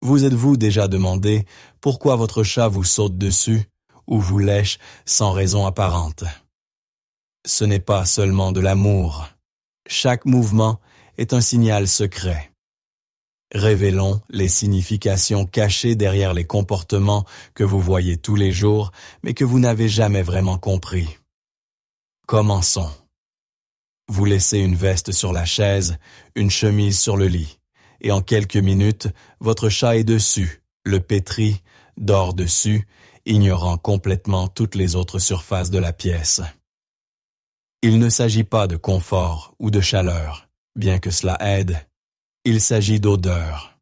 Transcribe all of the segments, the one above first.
Vous êtes-vous déjà demandé pourquoi votre chat vous saute dessus ou vous lèche sans raison apparente? Ce n'est pas seulement de l'amour. Chaque mouvement est un signal secret. Révélons les significations cachées derrière les comportements que vous voyez tous les jours, mais que vous n'avez jamais vraiment compris. Commençons. Vous laissez une veste sur la chaise, une chemise sur le lit, et en quelques minutes, votre chat est dessus, le pétrit, dort dessus, ignorant complètement toutes les autres surfaces de la pièce. Il ne s'agit pas de confort ou de chaleur, bien que cela aide. Il s'agit d'odeur.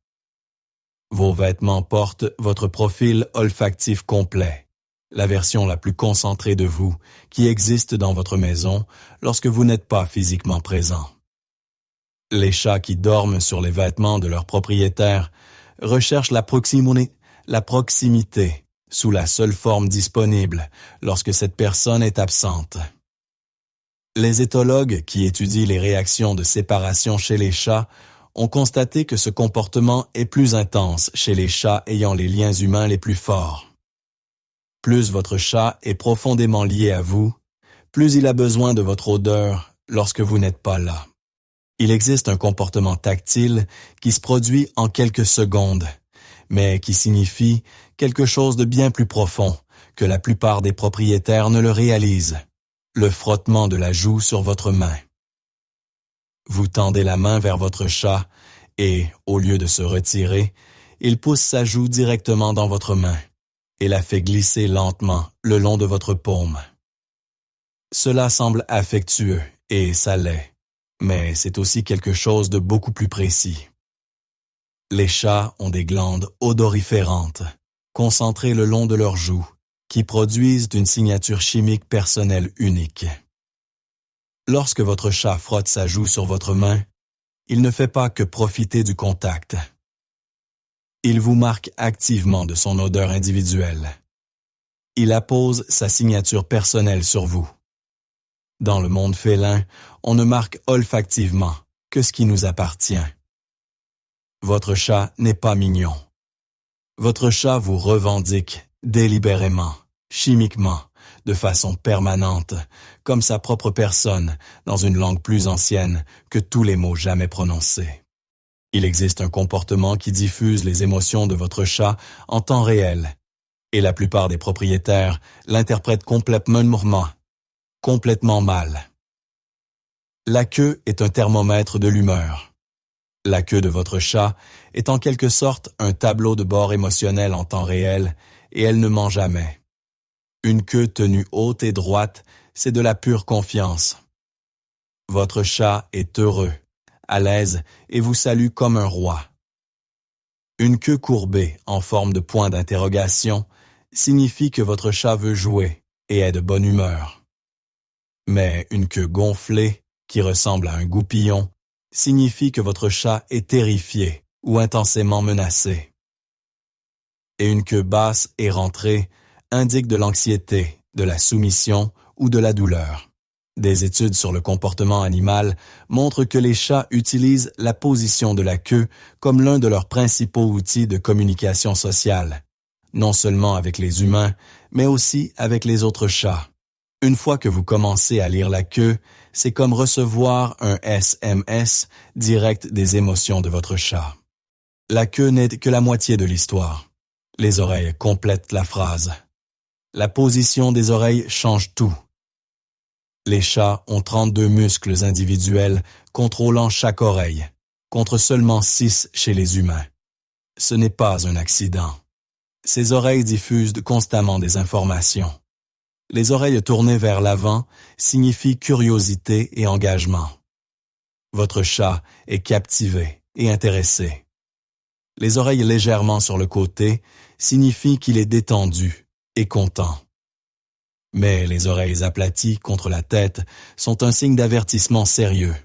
Vos vêtements portent votre profil olfactif complet, la version la plus concentrée de vous qui existe dans votre maison lorsque vous n'êtes pas physiquement présent. Les chats qui dorment sur les vêtements de leur propriétaire recherchent la proximité sous la seule forme disponible lorsque cette personne est absente. Les éthologues qui étudient les réactions de séparation chez les chats ont constaté que ce comportement est plus intense chez les chats ayant les liens humains les plus forts. Plus votre chat est profondément lié à vous, plus il a besoin de votre odeur lorsque vous n'êtes pas là. Il existe un comportement tactile qui se produit en quelques secondes, mais qui signifie quelque chose de bien plus profond que la plupart des propriétaires ne le réalisent. Le frottement de la joue sur votre main. Vous tendez la main vers votre chat et, au lieu de se retirer, il pousse sa joue directement dans votre main et la fait glisser lentement le long de votre paume. Cela semble affectueux et ça l'est, mais c'est aussi quelque chose de beaucoup plus précis. Les chats ont des glandes odoriférantes, concentrées le long de leurs joues, qui produisent une signature chimique personnelle unique. Lorsque votre chat frotte sa joue sur votre main, il ne fait pas que profiter du contact. Il vous marque activement de son odeur individuelle. Il appose sa signature personnelle sur vous. Dans le monde félin, on ne marque olfactivement que ce qui nous appartient. Votre chat n'est pas mignon. Votre chat vous revendique délibérément, chimiquement, de façon permanente, comme sa propre personne, dans une langue plus ancienne que tous les mots jamais prononcés. Il existe un comportement qui diffuse les émotions de votre chat en temps réel, et la plupart des propriétaires l'interprètent complètement mal. La queue est un thermomètre de l'humeur. La queue de votre chat est en quelque sorte un tableau de bord émotionnel en temps réel, et elle ne ment jamais. Une queue tenue haute et droite, c'est de la pure confiance. Votre chat est heureux, à l'aise et vous salue comme un roi. Une queue courbée en forme de point d'interrogation signifie que votre chat veut jouer et est de bonne humeur. Mais une queue gonflée, qui ressemble à un goupillon, signifie que votre chat est terrifié ou intensément menacé. Et une queue basse et rentrée indique de l'anxiété, de la soumission ou de la douleur. Des études sur le comportement animal montrent que les chats utilisent la position de la queue comme l'un de leurs principaux outils de communication sociale, non seulement avec les humains, mais aussi avec les autres chats. Une fois que vous commencez à lire la queue, c'est comme recevoir un SMS direct des émotions de votre chat. La queue n'est que la moitié de l'histoire. Les oreilles complètent la phrase. La position des oreilles change tout. Les chats ont 32 muscles individuels contrôlant chaque oreille, contre seulement 6 chez les humains. Ce n'est pas un accident. Ces oreilles diffusent constamment des informations. Les oreilles tournées vers l'avant signifient curiosité et engagement. Votre chat est captivé et intéressé. Les oreilles légèrement sur le côté signifient qu'il est détendu et content. Mais les oreilles aplaties contre la tête sont un signe d'avertissement sérieux.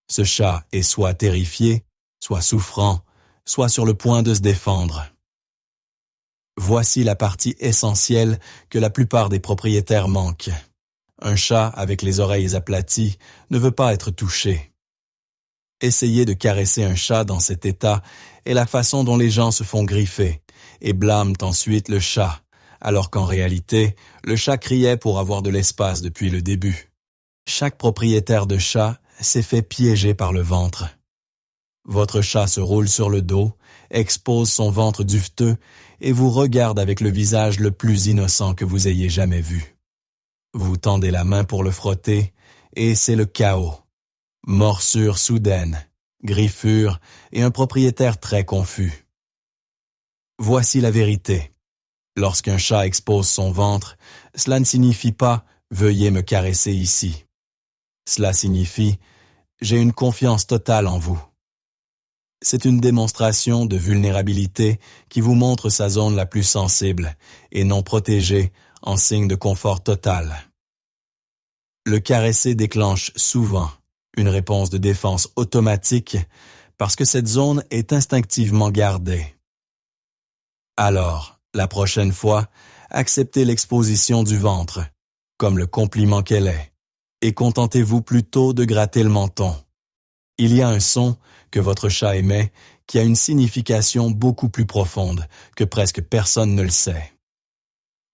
Ce chat est soit terrifié, soit souffrant, soit sur le point de se défendre. Voici la partie essentielle que la plupart des propriétaires manquent. Un chat avec les oreilles aplaties ne veut pas être touché. Essayer de caresser un chat dans cet état est la façon dont les gens se font griffer et blâment ensuite le chat, alors qu'en réalité, le chat criait pour avoir de l'espace depuis le début. Chaque propriétaire de chat s'est fait piéger par le ventre. Votre chat se roule sur le dos, expose son ventre duveteux et vous regarde avec le visage le plus innocent que vous ayez jamais vu. Vous tendez la main pour le frotter et c'est le chaos. Morsure soudaine, griffure et un propriétaire très confus. Voici la vérité. Lorsqu'un chat expose son ventre, cela ne signifie pas « veuillez me caresser ici ». Cela signifie « j'ai une confiance totale en vous ». C'est une démonstration de vulnérabilité qui vous montre sa zone la plus sensible et non protégée en signe de confort total. Le caresser déclenche souvent une réponse de défense automatique parce que cette zone est instinctivement gardée. Alors, la prochaine fois, acceptez l'exposition du ventre, comme le compliment qu'elle est, et contentez-vous plutôt de gratter le menton. Il y a un son que votre chat émet qui a une signification beaucoup plus profonde que presque personne ne le sait.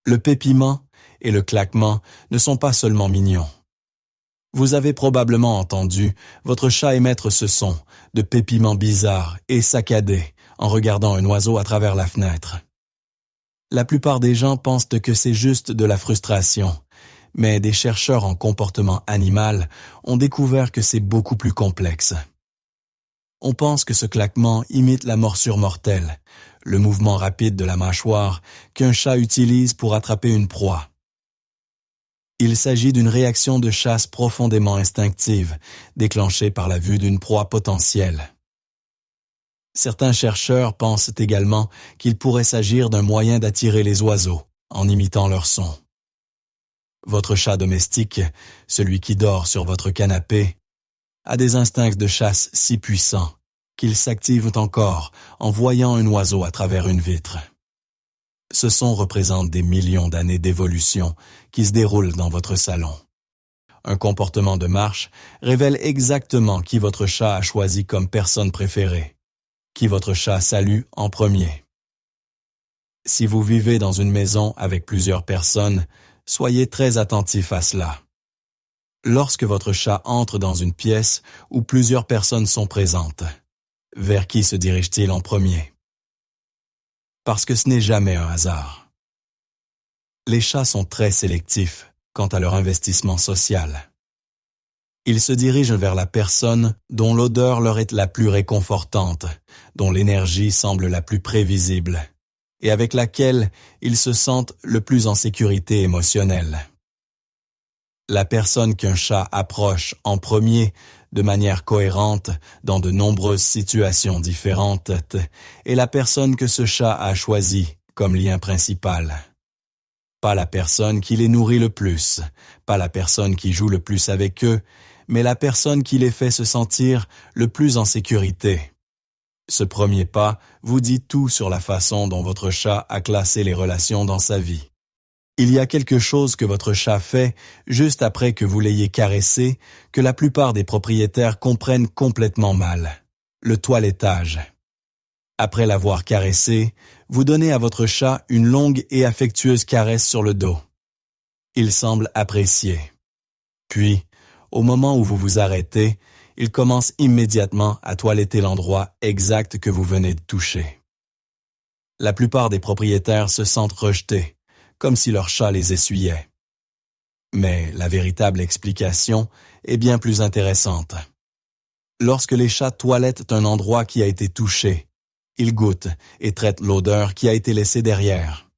Le pépiment et le claquement ne sont pas seulement mignons. Vous avez probablement entendu votre chat émettre ce son de pépiment bizarre et saccadé en regardant un oiseau à travers la fenêtre. La plupart des gens pensent que c'est juste de la frustration, mais des chercheurs en comportement animal ont découvert que c'est beaucoup plus complexe. On pense que ce claquement imite la morsure mortelle, le mouvement rapide de la mâchoire qu'un chat utilise pour attraper une proie. Il s'agit d'une réaction de chasse profondément instinctive, déclenchée par la vue d'une proie potentielle. Certains chercheurs pensent également qu'il pourrait s'agir d'un moyen d'attirer les oiseaux, en imitant leur son. Votre chat domestique, celui qui dort sur votre canapé, a des instincts de chasse si puissants qu'ils s'activent encore en voyant un oiseau à travers une vitre. Ce son représente des millions d'années d'évolution qui se déroulent dans votre salon. Un comportement de marche révèle exactement qui votre chat a choisi comme personne préférée, qui votre chat salue en premier. Si vous vivez dans une maison avec plusieurs personnes, soyez très attentif à cela. Lorsque votre chat entre dans une pièce où plusieurs personnes sont présentes, vers qui se dirige-t-il en premier? Parce que ce n'est jamais un hasard. Les chats sont très sélectifs quant à leur investissement social. Ils se dirigent vers la personne dont l'odeur leur est la plus réconfortante, dont l'énergie semble la plus prévisible, et avec laquelle ils se sentent le plus en sécurité émotionnelle. La personne qu'un chat approche en premier de manière cohérente dans de nombreuses situations différentes est la personne que ce chat a choisie comme lien principal. Pas la personne qui les nourrit le plus, pas la personne qui joue le plus avec eux, mais la personne qui les fait se sentir le plus en sécurité. Ce premier pas vous dit tout sur la façon dont votre chat a classé les relations dans sa vie. Il y a quelque chose que votre chat fait juste après que vous l'ayez caressé que la plupart des propriétaires comprennent complètement mal. Le toilettage. Après l'avoir caressé, vous donnez à votre chat une longue et affectueuse caresse sur le dos. Il semble apprécier. Puis, au moment où vous vous arrêtez, il commence immédiatement à toiletter l'endroit exact que vous venez de toucher. La plupart des propriétaires se sentent rejetés, comme si leur chat les essuyait. Mais la véritable explication est bien plus intéressante. Lorsque les chats toilettent un endroit qui a été touché, ils goûtent et traitent l'odeur qui a été laissée derrière.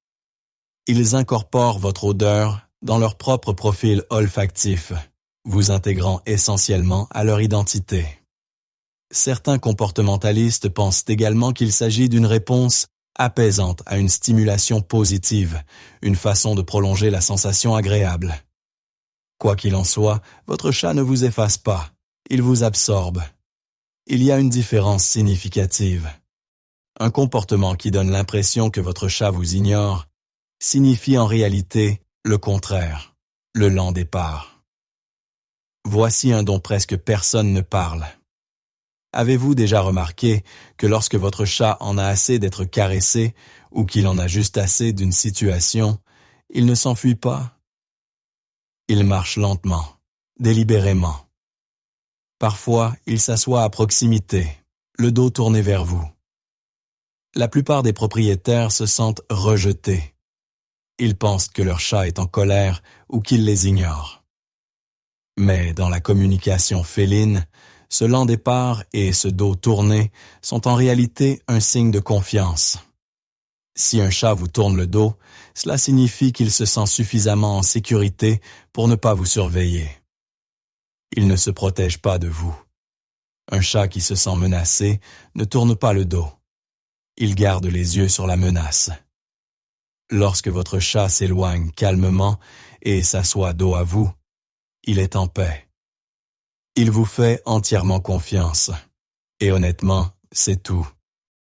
Ils incorporent votre odeur dans leur propre profil olfactif, vous intégrant essentiellement à leur identité. Certains comportementalistes pensent également qu'il s'agit d'une réponse apaisante à une stimulation positive, une façon de prolonger la sensation agréable. Quoi qu'il en soit, votre chat ne vous efface pas, il vous absorbe. Il y a une différence significative. Un comportement qui donne l'impression que votre chat vous ignore signifie en réalité le contraire, le lent départ. Voici un dont presque personne ne parle. Avez-vous déjà remarqué que lorsque votre chat en a assez d'être caressé ou qu'il en a juste assez d'une situation, il ne s'enfuit pas? Il marche lentement, délibérément. Parfois, il s'assoit à proximité, le dos tourné vers vous. La plupart des propriétaires se sentent rejetés. Ils pensent que leur chat est en colère ou qu'il les ignore. Mais dans la communication féline, ce lent départ et ce dos tourné sont en réalité un signe de confiance. Si un chat vous tourne le dos, cela signifie qu'il se sent suffisamment en sécurité pour ne pas vous surveiller. Il ne se protège pas de vous. Un chat qui se sent menacé ne tourne pas le dos. Il garde les yeux sur la menace. Lorsque votre chat s'éloigne calmement et s'assoit dos à vous, il est en paix. Il vous fait entièrement confiance. Et honnêtement, c'est tout.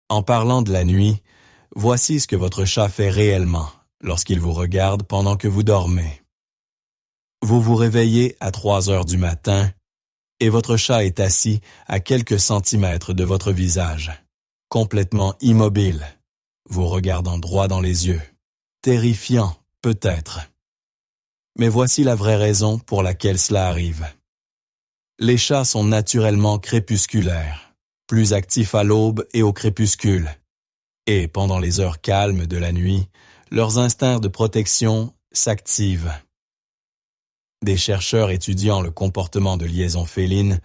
En parlant de la nuit, voici ce que votre chat fait réellement lorsqu'il vous regarde pendant que vous dormez. Vous vous réveillez à 3 heures du matin et votre chat est assis à quelques centimètres de votre visage, complètement immobile, vous regardant droit dans les yeux. Terrifiant, peut-être. Mais voici la vraie raison pour laquelle cela arrive. Les chats sont naturellement crépusculaires, plus actifs à l'aube et au crépuscule. Et pendant les heures calmes de la nuit, leurs instincts de protection s'activent. Des chercheurs étudiant le comportement de liaison féline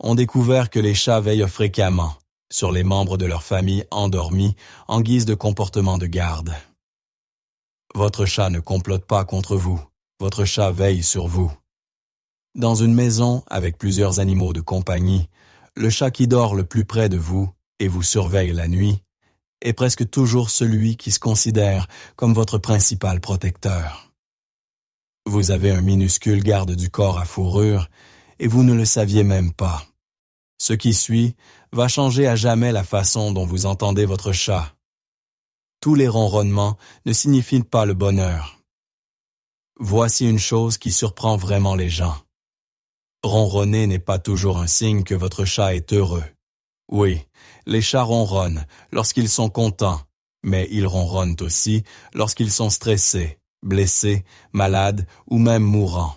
ont découvert que les chats veillent fréquemment sur les membres de leur famille endormis en guise de comportement de garde. Votre chat ne complote pas contre vous, votre chat veille sur vous. Dans une maison avec plusieurs animaux de compagnie, le chat qui dort le plus près de vous et vous surveille la nuit est presque toujours celui qui se considère comme votre principal protecteur. Vous avez un minuscule garde du corps à fourrure et vous ne le saviez même pas. Ce qui suit va changer à jamais la façon dont vous entendez votre chat. Tous les ronronnements ne signifient pas le bonheur. Voici une chose qui surprend vraiment les gens. Ronronner n'est pas toujours un signe que votre chat est heureux. Oui, les chats ronronnent lorsqu'ils sont contents, mais ils ronronnent aussi lorsqu'ils sont stressés, blessés, malades ou même mourants.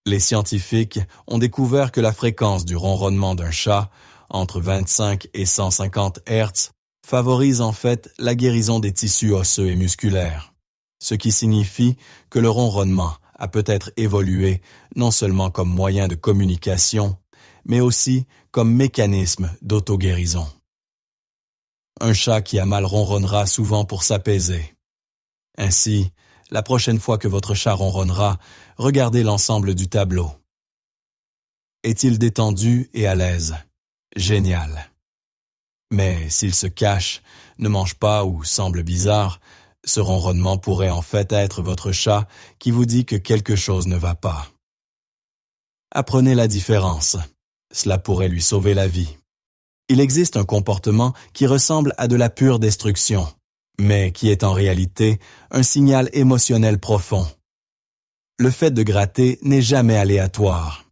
Les scientifiques ont découvert que la fréquence du ronronnement d'un chat, entre 25 et 150 Hz, favorise en fait la guérison des tissus osseux et musculaires, ce qui signifie que le ronronnement a peut-être évolué non seulement comme moyen de communication, mais aussi comme mécanisme d'auto-guérison. Un chat qui a mal ronronnera souvent pour s'apaiser. Ainsi, la prochaine fois que votre chat ronronnera, regardez l'ensemble du tableau. Est-il détendu et à l'aise? Génial. Mais s'il se cache, ne mange pas ou semble bizarre, ce ronronnement pourrait en fait être votre chat qui vous dit que quelque chose ne va pas. Apprenez la différence. Cela pourrait lui sauver la vie. Il existe un comportement qui ressemble à de la pure destruction, mais qui est en réalité un signal émotionnel profond. Le fait de gratter n'est jamais aléatoire.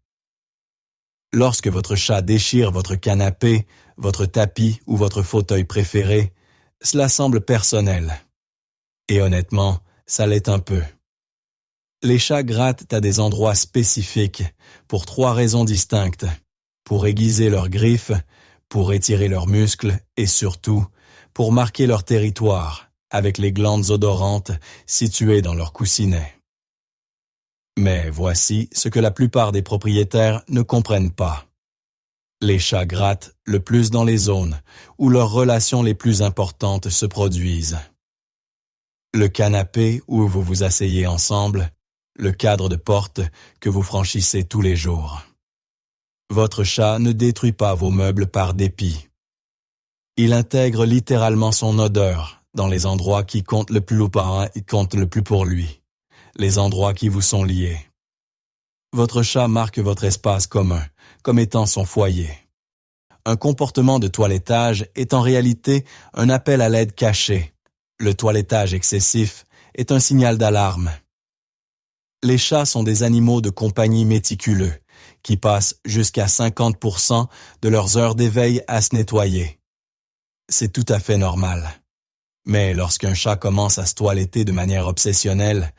Lorsque votre chat déchire votre canapé, votre tapis ou votre fauteuil préféré, cela semble personnel. Et honnêtement, ça l'est un peu. Les chats grattent à des endroits spécifiques pour 3 raisons distinctes. Pour aiguiser leurs griffes, pour étirer leurs muscles et surtout, pour marquer leur territoire avec les glandes odorantes situées dans leur coussinet. Mais voici ce que la plupart des propriétaires ne comprennent pas. Les chats grattent le plus dans les zones où leurs relations les plus importantes se produisent. Le canapé où vous vous asseyez ensemble, le cadre de porte que vous franchissez tous les jours. Votre chat ne détruit pas vos meubles par dépit. Il intègre littéralement son odeur dans les endroits qui comptent le plus pour lui, les endroits qui vous sont liés. Votre chat marque votre espace commun comme étant son foyer. Un comportement de toilettage est en réalité un appel à l'aide caché. Le toilettage excessif est un signal d'alarme. Les chats sont des animaux de compagnie méticuleux qui passent jusqu'à 50% de leurs heures d'éveil à se nettoyer. C'est tout à fait normal. Mais lorsqu'un chat commence à se toiletter de manière obsessionnelle,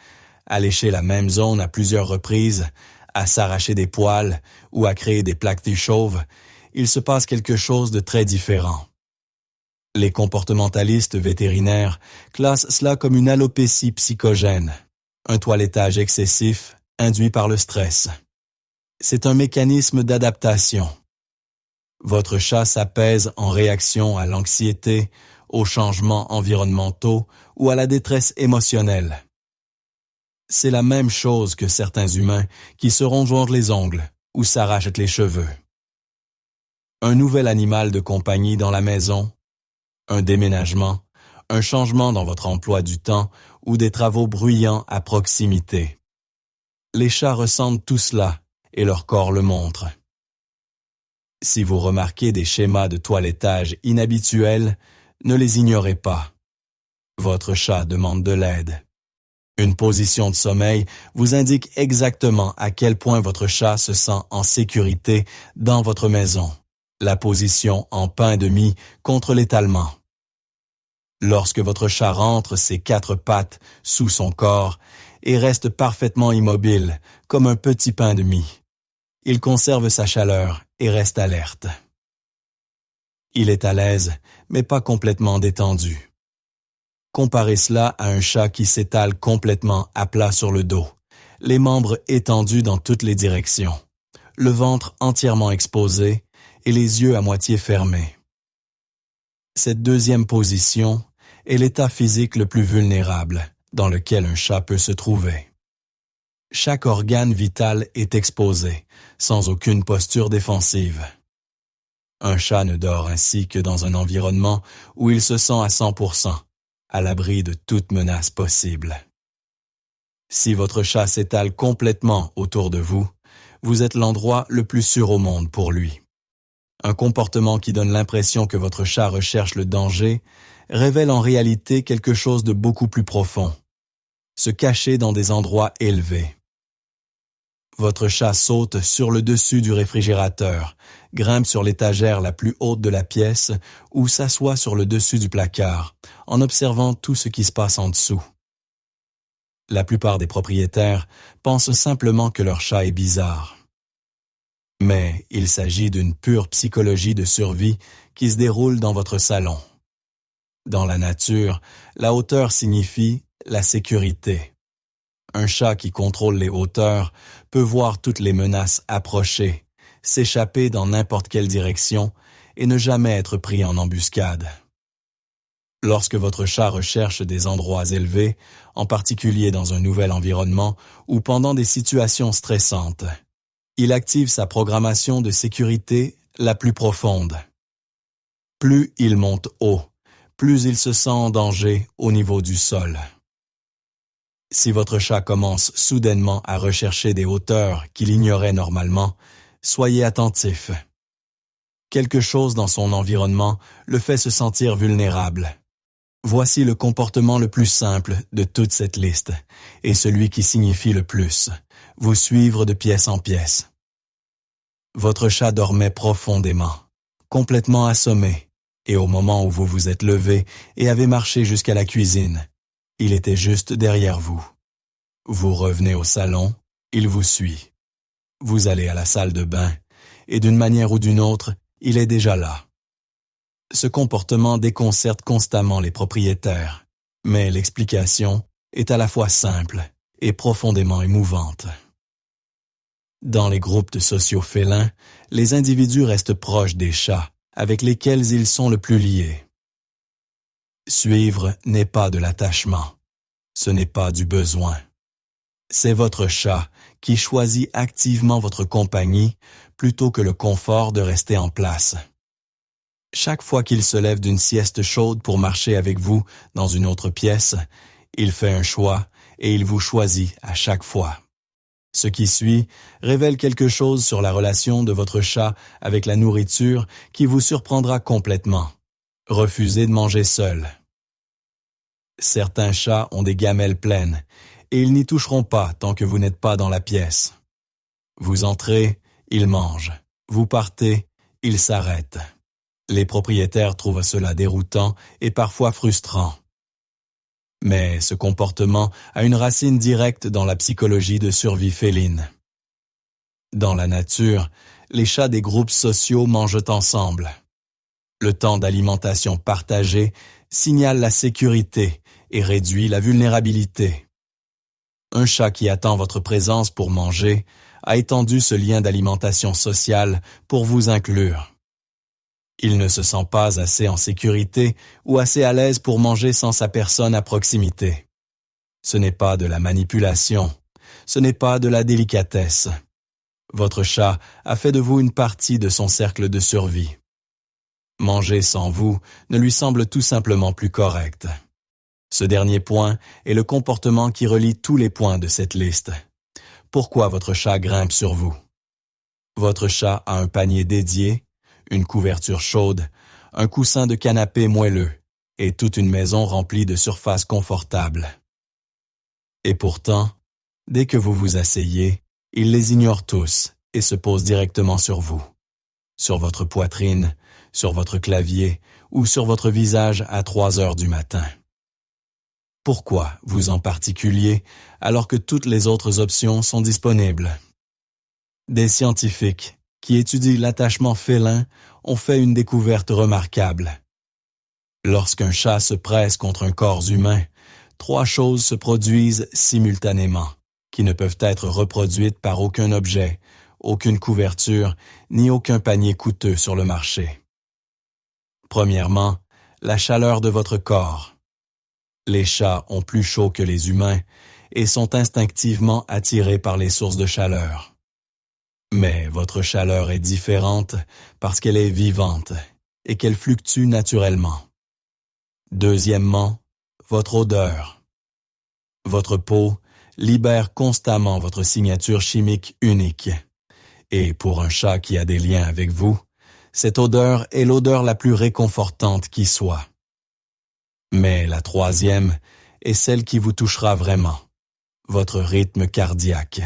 à lécher la même zone à plusieurs reprises, à s'arracher des poils ou à créer des plaques de chauve, il se passe quelque chose de très différent. Les comportementalistes vétérinaires classent cela comme une alopécie psychogène, un toilettage excessif induit par le stress. C'est un mécanisme d'adaptation. Votre chat s'apaise en réaction à l'anxiété, aux changements environnementaux ou à la détresse émotionnelle. C'est la même chose que certains humains qui se rongent les ongles ou s'arrachent les cheveux. Un nouvel animal de compagnie dans la maison, un déménagement, un changement dans votre emploi du temps ou des travaux bruyants à proximité. Les chats ressentent tout cela et leur corps le montre. Si vous remarquez des schémas de toilettage inhabituels, ne les ignorez pas. Votre chat demande de l'aide. Une position de sommeil vous indique exactement à quel point votre chat se sent en sécurité dans votre maison. La position en pain de mie contre l'étalement. Lorsque votre chat rentre ses 4 pattes sous son corps et reste parfaitement immobile, comme un petit pain de mie, il conserve sa chaleur et reste alerte. Il est à l'aise, mais pas complètement détendu. Comparez cela à un chat qui s'étale complètement à plat sur le dos, les membres étendus dans toutes les directions, le ventre entièrement exposé et les yeux à moitié fermés. Cette deuxième position est l'état physique le plus vulnérable dans lequel un chat peut se trouver. Chaque organe vital est exposé, sans aucune posture défensive. Un chat ne dort ainsi que dans un environnement où il se sent à 100%, à l'abri de toute menace possible. Si votre chat s'étale complètement autour de vous, vous êtes l'endroit le plus sûr au monde pour lui. Un comportement qui donne l'impression que votre chat recherche le danger révèle en réalité quelque chose de beaucoup plus profond. Se cacher dans des endroits élevés. Votre chat saute sur le dessus du réfrigérateur, grimpe sur l'étagère la plus haute de la pièce ou s'assoit sur le dessus du placard, en observant tout ce qui se passe en dessous. La plupart des propriétaires pensent simplement que leur chat est bizarre. Mais il s'agit d'une pure psychologie de survie qui se déroule dans votre salon. Dans la nature, la hauteur signifie la sécurité. Un chat qui contrôle les hauteurs peut voir toutes les menaces approcher, s'échapper dans n'importe quelle direction et ne jamais être pris en embuscade. Lorsque votre chat recherche des endroits élevés, en particulier dans un nouvel environnement ou pendant des situations stressantes, il active sa programmation de sécurité la plus profonde. Plus il monte haut, plus il se sent en danger au niveau du sol. Si votre chat commence soudainement à rechercher des hauteurs qu'il ignorait normalement, soyez attentif. Quelque chose dans son environnement le fait se sentir vulnérable. Voici le comportement le plus simple de toute cette liste, et celui qui signifie le plus, vous suivre de pièce en pièce. Votre chat dormait profondément, complètement assommé, et au moment où vous vous êtes levé et avez marché jusqu'à la cuisine, il était juste derrière vous. Vous revenez au salon, il vous suit. Vous allez à la salle de bain, et d'une manière ou d'une autre, il est déjà là. Ce comportement déconcerte constamment les propriétaires, mais l'explication est à la fois simple et profondément émouvante. Dans les groupes de sociaux-félins, les individus restent proches des chats, avec lesquels ils sont le plus liés. Suivre n'est pas de l'attachement, ce n'est pas du besoin. C'est votre chat qui choisit activement votre compagnie plutôt que le confort de rester en place. Chaque fois qu'il se lève d'une sieste chaude pour marcher avec vous dans une autre pièce, il fait un choix et il vous choisit à chaque fois. Ce qui suit révèle quelque chose sur la relation de votre chat avec la nourriture qui vous surprendra complètement. Refusez de manger seul. Certains chats ont des gamelles pleines et ils n'y toucheront pas tant que vous n'êtes pas dans la pièce. Vous entrez, Ils mangent. Vous partez, ils s'arrêtent. Les propriétaires trouvent cela déroutant et parfois frustrant. Mais ce comportement a une racine directe dans la psychologie de survie féline. Dans la nature, les chats des groupes sociaux mangent ensemble. Le temps d'alimentation partagé signale la sécurité et réduit la vulnérabilité. Un chat qui attend votre présence pour manger a étendu ce lien d'alimentation sociale pour vous inclure. Il ne se sent pas assez en sécurité ou assez à l'aise pour manger sans sa personne à proximité. Ce n'est pas de la manipulation, ce n'est pas de la délicatesse. Votre chat a fait de vous une partie de son cercle de survie. Manger sans vous ne lui semble tout simplement plus correct. Ce dernier point est le comportement qui relie tous les points de cette liste. Pourquoi votre chat grimpe sur vous? Votre chat a un panier dédié, une couverture chaude, un coussin de canapé moelleux et toute une maison remplie de surfaces confortables. Et pourtant, dès que vous vous asseyez, il les ignore tous et se pose directement sur vous, sur votre poitrine, sur votre clavier ou sur votre visage à 3 heures du matin. Pourquoi vous en particulier, alors que toutes les autres options sont disponibles? Des scientifiques qui étudient l'attachement félin ont fait une découverte remarquable. Lorsqu'un chat se presse contre un corps humain, 3 choses se produisent simultanément, qui ne peuvent être reproduites par aucun objet, aucune couverture, ni aucun panier coûteux sur le marché. Premièrement, la chaleur de votre corps. Les chats ont plus chaud que les humains et sont instinctivement attirés par les sources de chaleur. Mais votre chaleur est différente parce qu'elle est vivante et qu'elle fluctue naturellement. Deuxièmement, votre odeur. Votre peau libère constamment votre signature chimique unique. Et pour un chat qui a des liens avec vous, cette odeur est l'odeur la plus réconfortante qui soit. Mais la troisième est celle qui vous touchera vraiment, votre rythme cardiaque.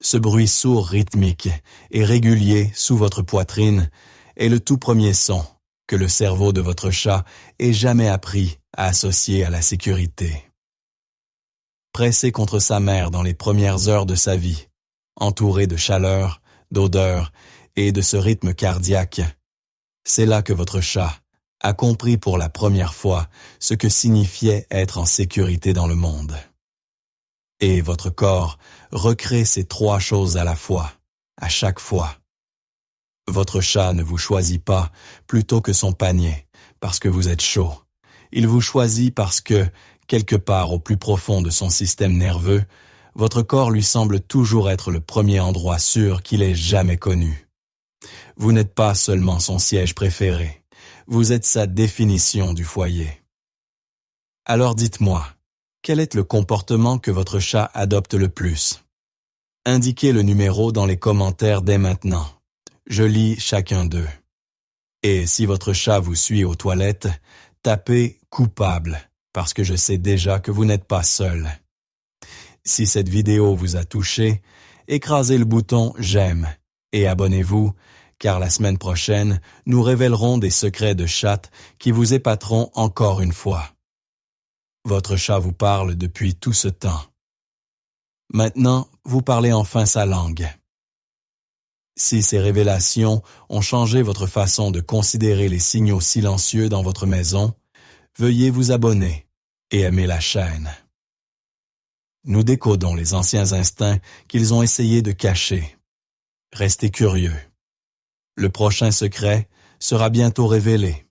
Ce bruit sourd rythmique et régulier sous votre poitrine est le tout premier son que le cerveau de votre chat ait jamais appris à associer à la sécurité. Pressé contre sa mère dans les premières heures de sa vie, entouré de chaleur, d'odeur et de ce rythme cardiaque, c'est là que votre chat a compris pour la première fois ce que signifiait être en sécurité dans le monde. Et votre corps recrée ces 3 choses à la fois, à chaque fois. Votre chat ne vous choisit pas plutôt que son panier, parce que vous êtes chaud. Il vous choisit parce que, quelque part au plus profond de son système nerveux, votre corps lui semble toujours être le premier endroit sûr qu'il ait jamais connu. Vous n'êtes pas seulement son siège préféré, vous êtes sa définition du foyer. Alors dites-moi, quel est le comportement que votre chat adopte le plus? Indiquez le numéro dans les commentaires dès maintenant. Je lis chacun d'eux. Et si votre chat vous suit aux toilettes, tapez « coupable » parce que je sais déjà que vous n'êtes pas seul. Si cette vidéo vous a touché, écrasez le bouton « j'aime » et abonnez-vous, car la semaine prochaine, nous révélerons des secrets de chatte qui vous épateront encore une fois. Votre chat vous parle depuis tout ce temps. Maintenant, vous parlez enfin sa langue. Si ces révélations ont changé votre façon de considérer les signaux silencieux dans votre maison, veuillez vous abonner et aimer la chaîne. Nous décodons les anciens instincts qu'ils ont essayé de cacher. Restez curieux. Le prochain secret sera bientôt révélé.